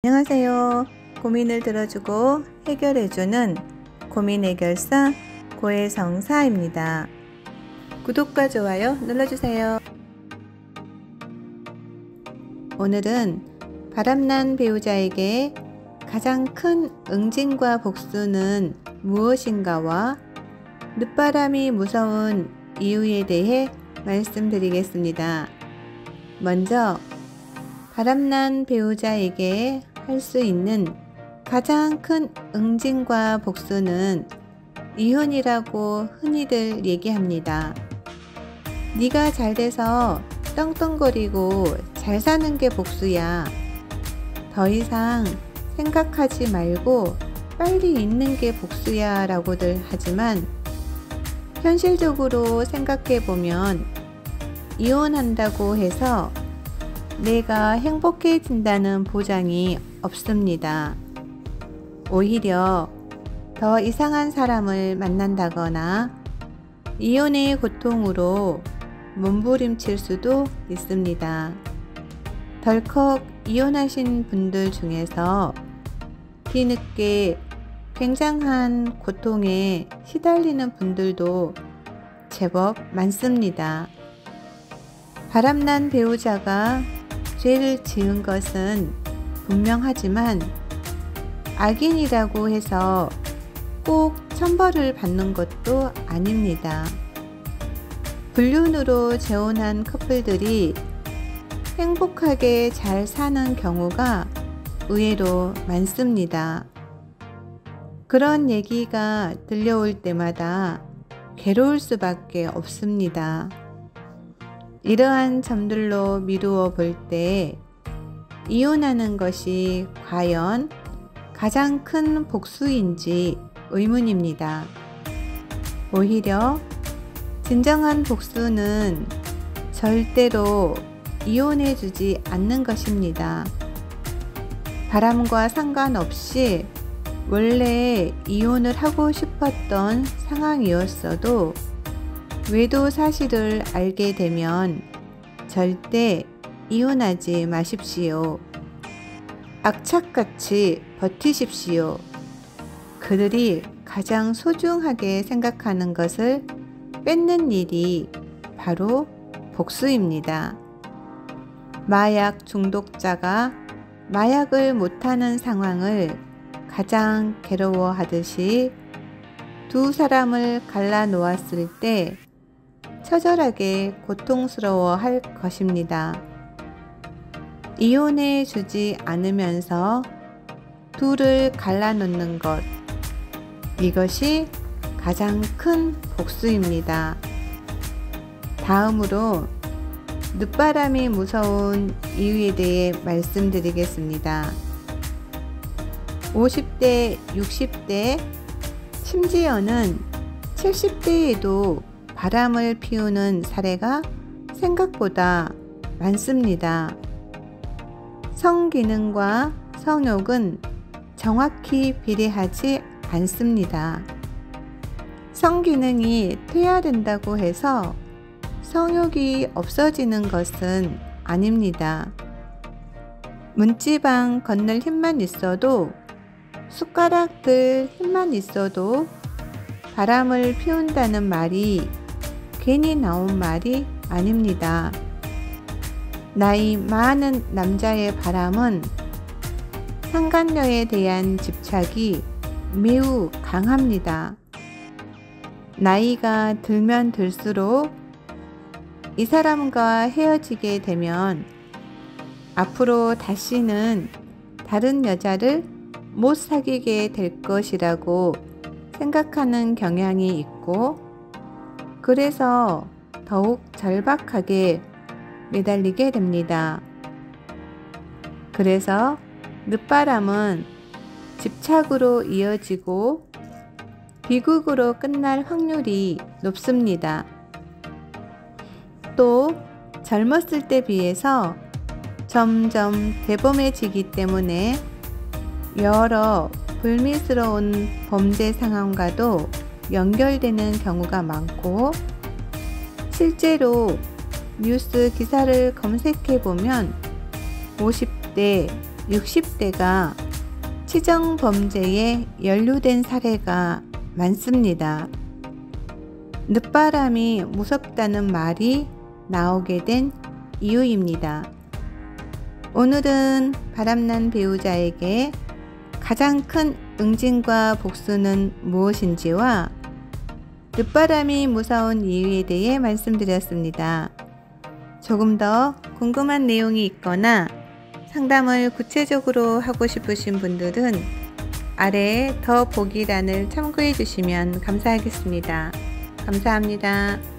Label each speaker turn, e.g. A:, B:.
A: 안녕하세요. 고민을 들어주고 해결해주는 고민해결사 고해성사입니다. 구독과 좋아요 눌러주세요. 오늘은 바람난 배우자에게 가장 큰 응징과 복수는 무엇인가와 늦바람이 무서운 이유에 대해 말씀드리겠습니다. 먼저 바람난 배우자에게 할 수 있는 가장 큰 응징과 복수는 이혼이라고 흔히들 얘기합니다. 네가 잘돼서 떵떵거리고 잘 사는 게 복수야. 더 이상 생각하지 말고 빨리 있는 게 복수야 라고들 하지만 현실적으로 생각해보면 이혼한다고 해서 내가 행복해진다는 보장이 없습니다. 오히려 더 이상한 사람을 만난다거나 이혼의 고통으로 몸부림칠 수도 있습니다. 덜컥 이혼하신 분들 중에서 뒤늦게 굉장한 고통에 시달리는 분들도 제법 많습니다. 바람난 배우자가 죄를 지은 것은 분명하지만 악인이라고 해서 꼭 천벌을 받는 것도 아닙니다. 불륜으로 재혼한 커플들이 행복하게 잘 사는 경우가 의외로 많습니다. 그런 얘기가 들려올 때마다 괴로울 수밖에 없습니다. 이러한 점들로 미루어 볼 때 이혼하는 것이 과연 가장 큰 복수인지 의문입니다. 오히려 진정한 복수는 절대로 이혼해 주지 않는 것입니다. 바람과 상관없이 원래 이혼을 하고 싶었던 상황이었어도 외도 사실을 알게 되면 절대 이혼하지 마십시오. 악착같이 버티십시오. 그들이 가장 소중하게 생각하는 것을 뺏는 일이 바로 복수입니다. 마약 중독자가 마약을 못하는 상황을 가장 괴로워하듯이 두 사람을 갈라 놓았을 때 처절하게 고통스러워 할 것입니다. 이혼해 주지 않으면서 둘을 갈라놓는 것, 이것이 가장 큰 복수입니다. 다음으로 늦바람이 무서운 이유에 대해 말씀드리겠습니다. 50대, 60대, 심지어는 70대에도 바람을 피우는 사례가 생각보다 많습니다. 성기능과 성욕은 정확히 비례하지 않습니다. 성기능이 퇴화된다고 해서 성욕이 없어지는 것은 아닙니다. 문지방 건널 힘만 있어도, 숟가락 들 힘만 있어도 바람을 피운다는 말이 괜히 나온 말이 아닙니다. 나이 많은 남자의 바람은 상간녀에 대한 집착이 매우 강합니다. 나이가 들면 들수록 이 사람과 헤어지게 되면 앞으로 다시는 다른 여자를 못 사귀게 될 것이라고 생각하는 경향이 있고, 그래서 더욱 절박하게 매달리게 됩니다. 그래서 늦바람은 집착으로 이어지고 비극으로 끝날 확률이 높습니다. 또 젊었을 때 비해서 점점 대범해지기 때문에 여러 불미스러운 범죄 상황과도 연결되는 경우가 많고, 실제로 뉴스 기사를 검색해 보면 50대, 60대가 치정 범죄에 연루된 사례가 많습니다. 늦바람이 무섭다는 말이 나오게 된 이유입니다. 오늘은 바람난 배우자에게 가장 큰 응징과 복수는 무엇인지와 늦바람이 무서운 이유에 대해 말씀드렸습니다. 조금 더 궁금한 내용이 있거나 상담을 구체적으로 하고 싶으신 분들은 아래에 더보기란을 참고해 주시면 감사하겠습니다. 감사합니다.